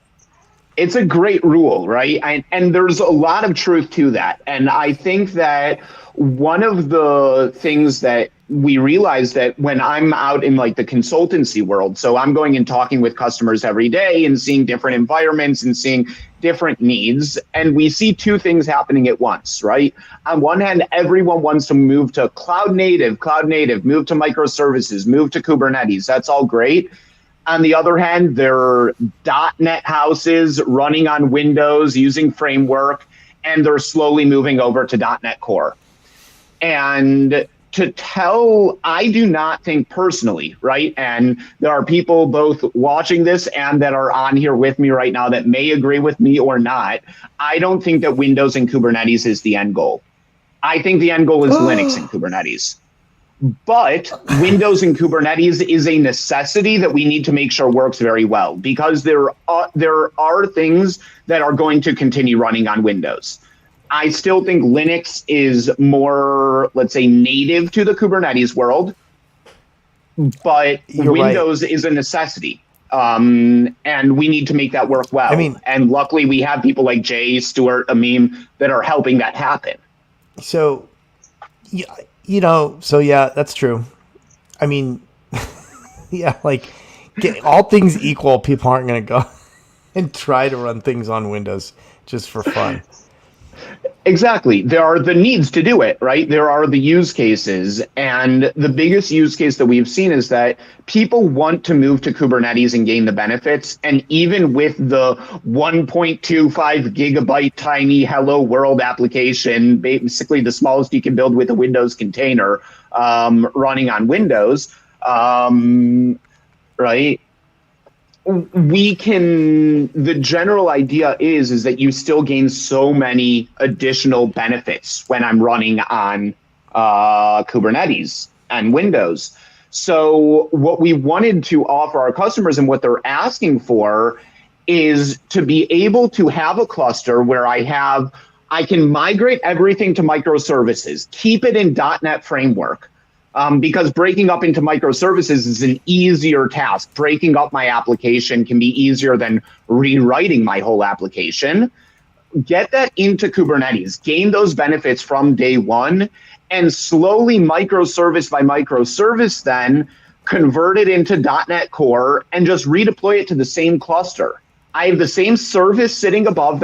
It's a great rule, right? And there's a lot of truth to that. And I think that one of the things that we realize that when I'm out in like the consultancy world, so I'm going and talking with customers every day and seeing different environments and seeing different needs. And we see two things happening at once, right? On one hand, everyone wants to move to cloud native, move to microservices, move to Kubernetes. That's all great. On the other hand, there are .NET houses running on Windows using framework, and they're slowly moving over to .NET Core. And I do not think personally, right? And there are people both watching this and that are on here with me right now that may agree with me or not. I don't think that Windows and Kubernetes is the end goal. I think the end goal is Linux and Kubernetes. But Windows and Kubernetes is a necessity that we need to make sure works very well, because there are things that are going to continue running on Windows. I still think Linux is more, let's say, native to the Kubernetes world, but Windows is a necessity. And we need to make that work well. And luckily we have people like Jay, Stuart, Amim that are helping that happen. So, yeah, that's true. I mean, yeah, like all things equal, people aren't going to go and try to run things on Windows just for fun. Exactly. There are the needs to do it, right? There are the use cases. And the biggest use case that we've seen is that people want to move to Kubernetes and gain the benefits. And even with the 1.25 gigabyte tiny hello world application, basically the smallest you can build with a Windows container, running on Windows, right? The general idea is that you still gain so many additional benefits when I'm running on Kubernetes and Windows. So what we wanted to offer our customers and what they're asking for is to be able to have a cluster where I can migrate everything to microservices, keep it in .NET framework. Because breaking up into microservices is an easier task. Breaking up my application can be easier than rewriting my whole application. Get that into Kubernetes, gain those benefits from day one, and slowly microservice by microservice then convert it into .NET Core and just redeploy it to the same cluster. I have the same service sitting above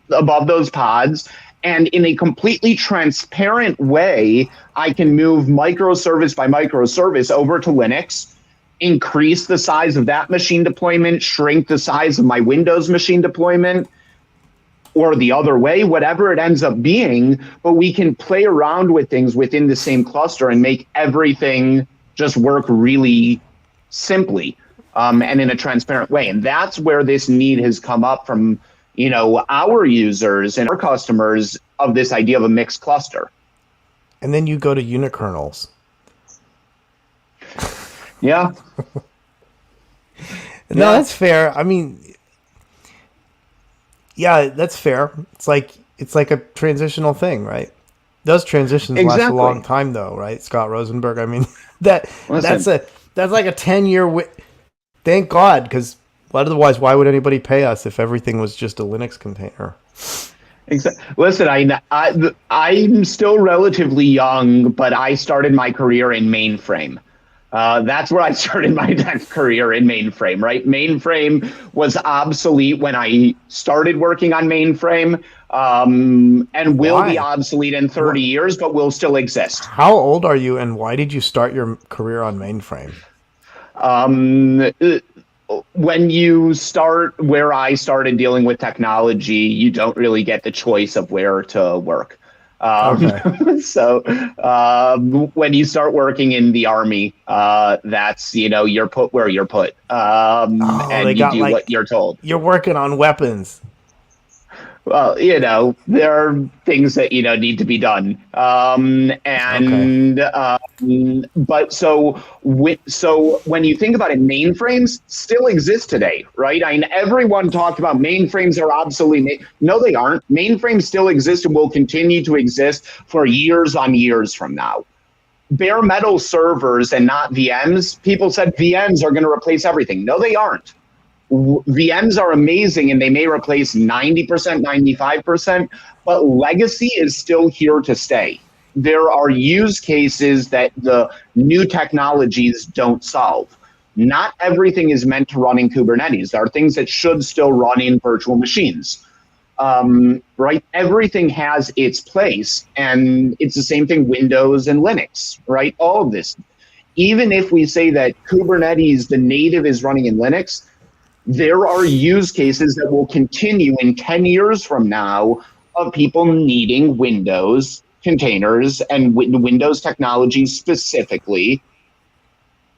those pods. And in a completely transparent way, I can move microservice by microservice over to Linux, increase the size of that machine deployment, shrink the size of my Windows machine deployment, or the other way, whatever it ends up being. But we can play around with things within the same cluster and make everything just work really simply and in a transparent way. And that's where this need has come up from our users and our customers of this idea of a mixed cluster. And then you go to unikernels. Yeah. No, that's fair. I mean, yeah, that's fair. It's like a transitional thing, right? Those transitions last a long time, though, right? Scott Rosenberg. I mean, that's like a 10-year. Thank God, because otherwise, why would anybody pay us if everything was just a Linux container? Exactly. Listen, I'm still relatively young, but I started my career in mainframe. That's where I started my tech career in mainframe, right? Mainframe was obsolete when I started working on mainframe, and will be Why? obsolete in 30 years, but will still exist. How old are you, and why did you start your career on mainframe? Um, when you start where I started dealing with technology, you don't really get the choice of where to work. Okay. So when you start working in the army, that's, you're put where you're put, Oh, they and you got do what like you're told. you're working on weapons. Well, there are things that, need to be done. Okay. But so when you think about it, mainframes still exist today, right? I mean, everyone talked about mainframes are obsolete. No, they aren't. Mainframes still exist and will continue to exist for years on years from now. Bare metal servers and not VMs. People said VMs are going to replace everything. No, they aren't. VMs are amazing and they may replace 90%, 95%, but legacy is still here to stay. There are use cases that the new technologies don't solve. Not everything is meant to run in Kubernetes. There are things that should still run in virtual machines. Right? Everything has its place, and it's the same thing Windows and Linux, right? All of this. Even if we say that Kubernetes, the native, is running in Linux, there are use cases that will continue in 10 years from now of people needing Windows containers and Windows technology specifically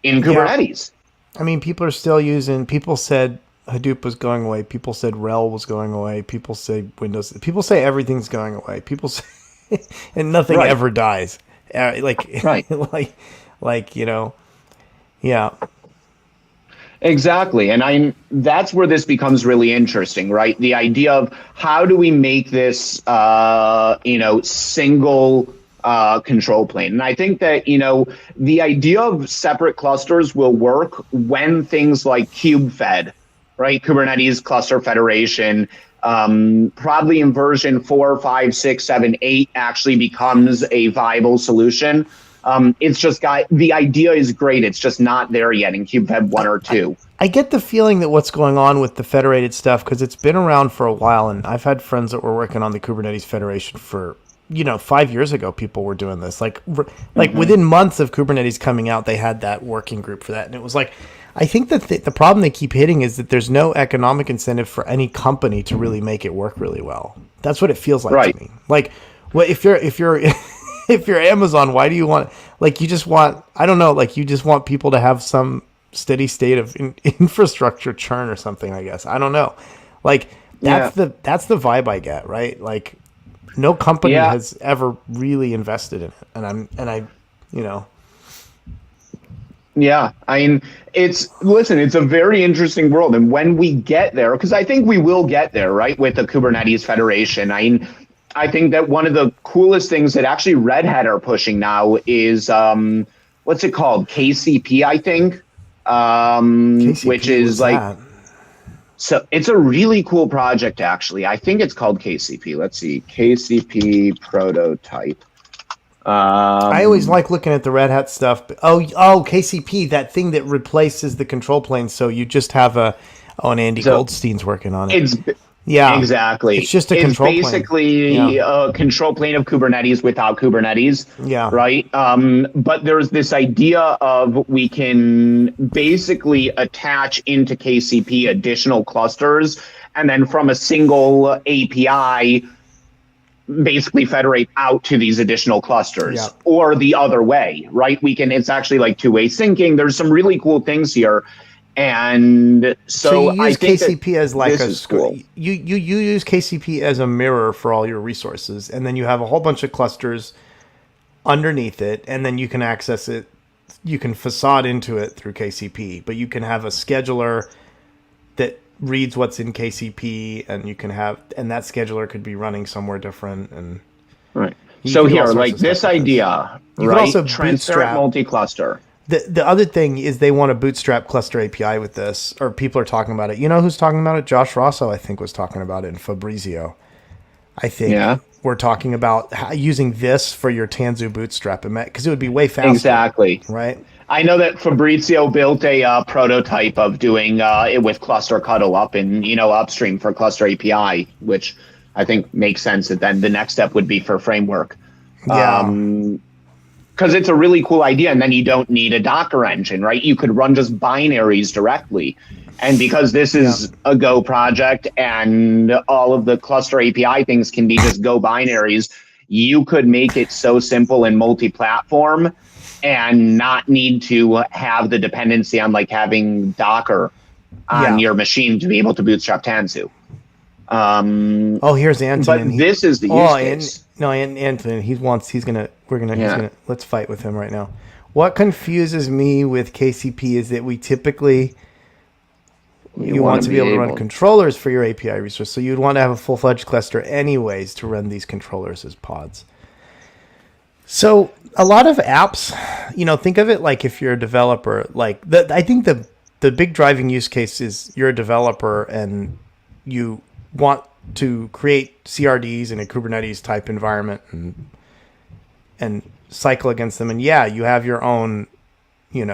in Yeah. Kubernetes. I mean, people said Hadoop was going away. People said RHEL was going away. People say Windows. People say everything's going away. People say, and nothing Right. ever dies. Like, Right. like, yeah. Exactly. And that's where this becomes really interesting, right? The idea of how do we make this, single control plane. And I think that, the idea of separate clusters will work when things like KubeFed, right? Kubernetes Cluster Federation, probably in version 4, 5, 6, 7, 8 actually becomes a viable solution. It's just the idea is great. It's just not there yet in KubeFed 1 or 2. I get the feeling that what's going on with the federated stuff, because it's been around for a while, and I've had friends that were working on the Kubernetes Federation for, 5 years ago. People were doing this, like within months of Kubernetes coming out, they had that working group for that, and it was like, I think that the problem they keep hitting is that there's no economic incentive for any company to really make it work really well. That's what it feels like Right. to me. Like, well, if you're if you're Amazon, why do you want, like, you just want, I don't know, like, you just want people to have some steady state of infrastructure churn or something, I guess. I don't know. Like, that's the vibe I get, right? Like, no company has ever really invested in it. Yeah, I mean, it's a very interesting world. And when we get there, because I think we will get there, right, with the Kubernetes Federation. I think that one of the coolest things that actually Red Hat are pushing now is, what's it called? KCP, I think, KCP, which is like, that? so it's a really cool project, actually. I think it's called KCP. Let's see, KCP prototype. I always like looking at the Red Hat stuff. Oh, KCP, that thing that replaces the control plane. So you just have and Andy Goldstein's working on it. Yeah, exactly. It's just a control plane. It's basically a control plane of Kubernetes without Kubernetes. Yeah. Right. But there's this idea of we can basically attach into KCP additional clusters, and then from a single API, basically federate out to these additional clusters, or the other way. Right. It's actually like two-way syncing. There's some really cool things here. And so you use KCP as like cool. You use KCP as a mirror for all your resources, and then you have a whole bunch of clusters underneath it, and then you can access it. You can facade into it through KCP, but you can have a scheduler that reads what's in KCP, and that scheduler could be running somewhere different. And right. So here, like this idea, you right? can also Transparent multi-cluster. The other thing is they want to bootstrap cluster API with this, or people are talking about it. You know who's talking about it? Josh Rosso, I think, was talking about it, and Fabrizio. I think we're talking about using this for your Tanzu bootstrap, because it would be way faster. Exactly. Right? I know that Fabrizio built a prototype of doing it with cluster cuddle up and upstream for cluster API, which I think makes sense. That then the next step would be for framework. Yeah. Because it's a really cool idea, and then you don't need a Docker engine, right? You could run just binaries directly. And because this is a Go project and all of the cluster API things can be just Go binaries, you could make it so simple and multi-platform and not need to have the dependency on like having Docker on your machine to be able to bootstrap Tanzu. Here's Anton. But this is the use case. Anthony, let's fight with him right now. What confuses me with KCP is that we typically, you want to be able to run controllers for your API resource. So you'd want to have a full-fledged cluster anyways to run these controllers as pods. So a lot of apps, think of it like if you're a developer, I think the big driving use case is you're a developer and you want to create CRDs in a Kubernetes type environment and cycle against them. And you have your own, you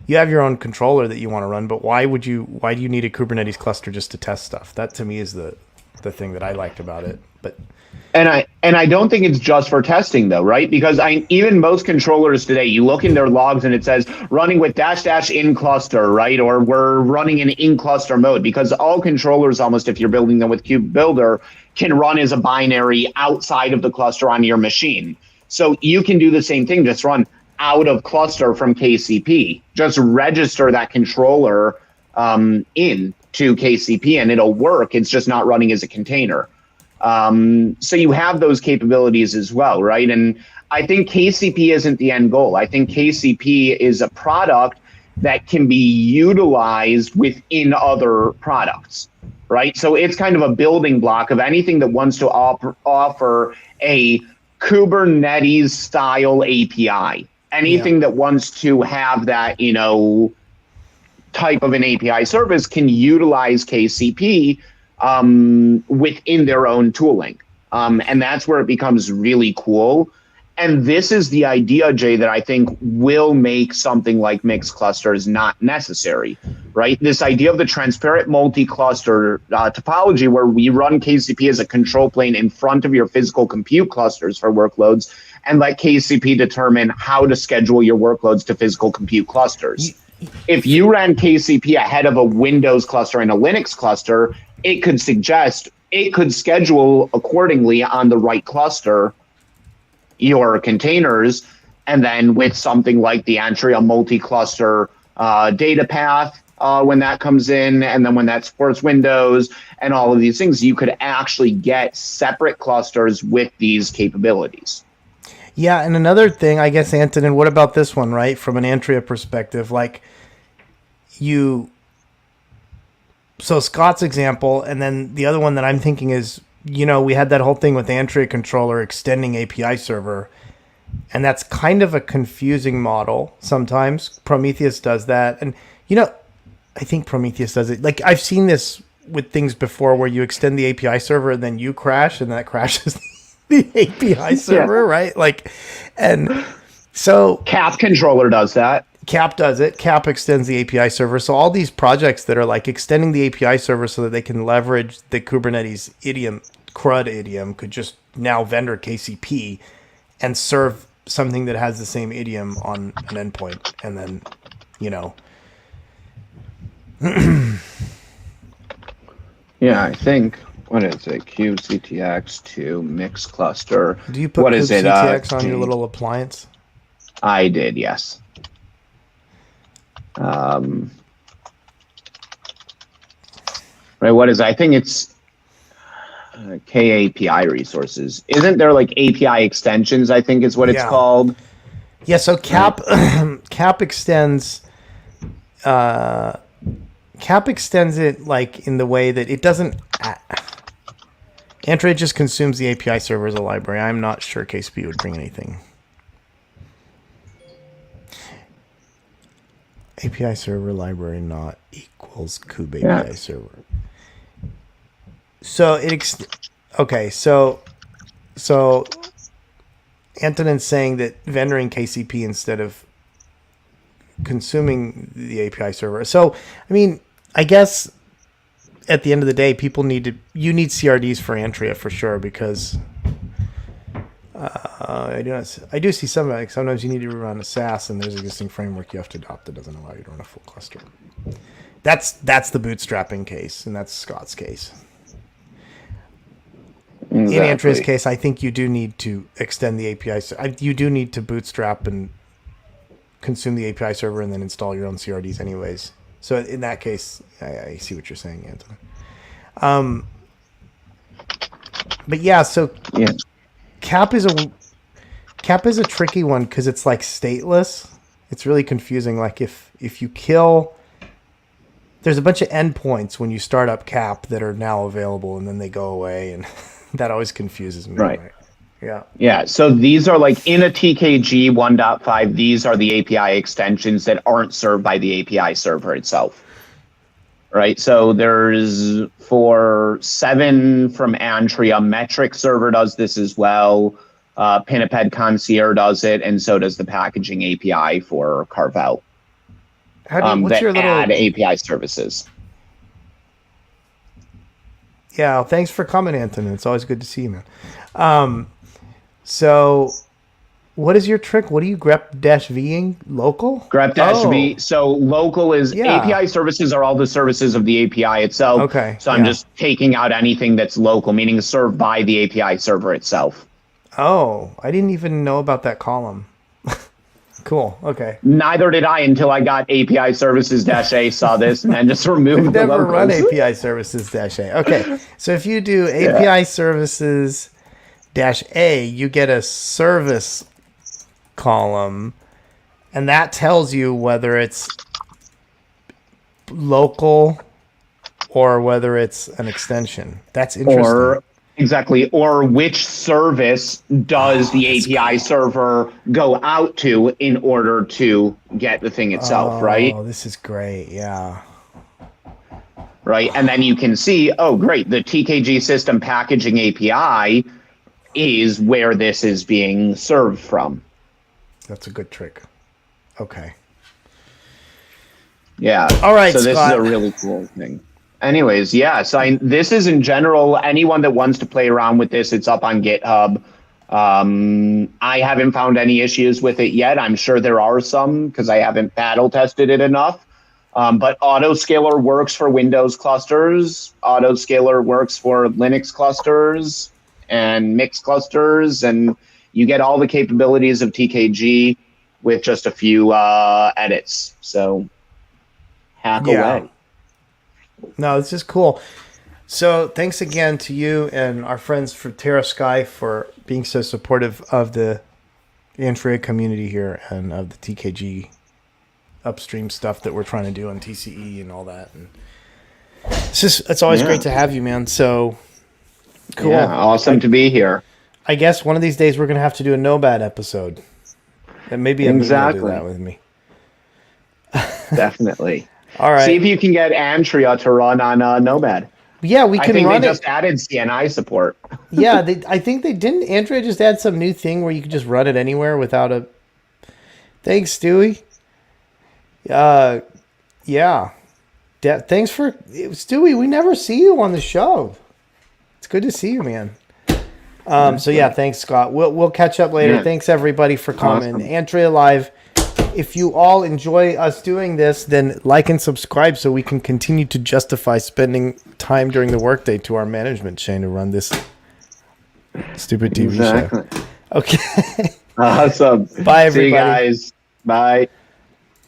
have your own controller that you want to run, but why do you need a Kubernetes cluster just to test stuff? That to me is the thing that I liked about it. But And I don't think it's just for testing though, right? Because even most controllers today, you look in their logs and it says running with -- in cluster, right? Or we're running in cluster mode, because all controllers, almost if you're building them with Kube Builder, can run as a binary outside of the cluster on your machine. So you can do the same thing, just run out of cluster from KCP. Just register that controller in to KCP and it'll work. It's just not running as a container. So you have those capabilities as well, right? And I think KCP isn't the end goal. I think KCP is a product that can be utilized within other products, right? So it's kind of a building block of anything that wants to offer a Kubernetes style API. Anything that wants to have that, type of an API service can utilize KCP within their own tooling. And that's where it becomes really cool. And this is the idea, Jay, that I think will make something like mixed clusters not necessary, right? This idea of the transparent multi-cluster topology where we run KCP as a control plane in front of your physical compute clusters for workloads and let KCP determine how to schedule your workloads to physical compute clusters. If you ran KCP ahead of a Windows cluster and a Linux cluster, it could schedule accordingly on the right cluster your containers, and then with something like the Antria multi-cluster data path when that comes in, and then when that supports Windows and all of these things, you could actually get separate clusters with these capabilities. Yeah, and another thing, I guess, Anton, what about this one, right? From an Antria perspective, so Scott's example, and then the other one that I'm thinking is, we had that whole thing with Antria controller extending API server, and that's kind of a confusing model sometimes. Prometheus does that, and I think Prometheus does it. Like I've seen this with things before where you extend the API server and then you crash, and that crashes the API server, right? And so Cap controller does that. Cap does it. Cap extends the API server. So all these projects that are extending the API server so that they can leverage the Kubernetes CRUD idiom could just now vendor KCP and serve something that has the same idiom on an endpoint. And then, Yeah, I think, what is it? kubectx to mix cluster. Do you put kubectx on your little appliance? I did, yes. Right, what is it? I think it's KAPI resources. Isn't there API extensions, I think is what it's called? Yeah, so Cap Cap extends it in the way that it doesn't Antria just consumes the API server as a library. I'm not sure KCP would bring anything. API server library not equals kube API server. So so Antonin's saying that vendoring KCP instead of consuming the API server. So, I mean, I guess at the end of the day, you need CRDs for Antria for sure, because I do see some, like, sometimes you need to run a SaaS and there's an existing framework you have to adopt that doesn't allow you to run a full cluster. That's the bootstrapping case, and that's Scott's case. Exactly. In Antria's case, I think you do need to extend the API. You do need to bootstrap and consume the API server and then install your own CRDs anyways. So in that case, I see what you're saying, Anton. But yeah, so yeah. Cap is a tricky one because it's like stateless. It's really confusing. Like if you kill, there's a bunch of endpoints when you start up Cap that are now available and then they go away, and that always confuses me. Right. Yeah. Yeah. So these are like in a TKG 1.5, these are the API extensions that aren't served by the API server itself. Right. So there's for 7 from Antria, Metric server does this as well. Pinniped Concierge does it, and so does the packaging API for Carvel. What's your little add API services? Yeah, thanks for coming, Anton. It's always good to see you, man. So what is your trick? What are you grep-v-ing? Local? Grep-v. So local is API services are all the services of the API itself. Okay. So I'm just taking out anything that's local, meaning served by the API server itself. Oh, I didn't even know about that column. Cool. Okay. Neither did I until I got API services-a, saw this, and then just removed the locals. Never run API services-a. Okay. So if you do API services-a, you get a service column, and that tells you whether it's local or whether it's an extension. That's interesting. Or which service does the API server go out to in order to get the thing itself, right? Oh, this is great. Yeah. Right. And then you can see, oh, great. The TKG system packaging API is where this is being served from. That's a good trick. Okay. Yeah. All right, so this Scott. is a really cool thing. Anyways, yeah, so this is in general, anyone that wants to play around with this, it's up on GitHub. I haven't found any issues with it yet. I'm sure there are some because I haven't battle tested it enough. But autoscaler works for Windows clusters. Autoscaler works for Linux clusters and mixed clusters. And you get all the capabilities of TKG with just a few edits. So hack away. No, this is cool. So thanks again to you and our friends for Terra Sky for being so supportive of the Antria community here and of the TKG upstream stuff that we're trying to do on TCE and all that. And it's always great to have you, man. So cool. Yeah, awesome to be here. I guess one of these days we're going to have to do a no-bad episode. And maybe I'm going to do that with me. Definitely. All right. See if you can get Antria to run on Nomad. Yeah, we can run it. I think they just added CNI support. Yeah, I think they didn't. Antria just add some new thing where you can just run it anywhere without a... Thanks, Stewie. Yeah. Thanks for... Stewie, we never see you on the show. It's good to see you, man. So yeah, thanks, Scott. We'll catch up later. Yeah. Thanks, everybody, for coming. Awesome. Antria Live. If you all enjoy us doing this, then like and subscribe so we can continue to justify spending time during the workday to our management chain to run this stupid TV show. Okay. Awesome. Bye, everybody. See you guys. Bye.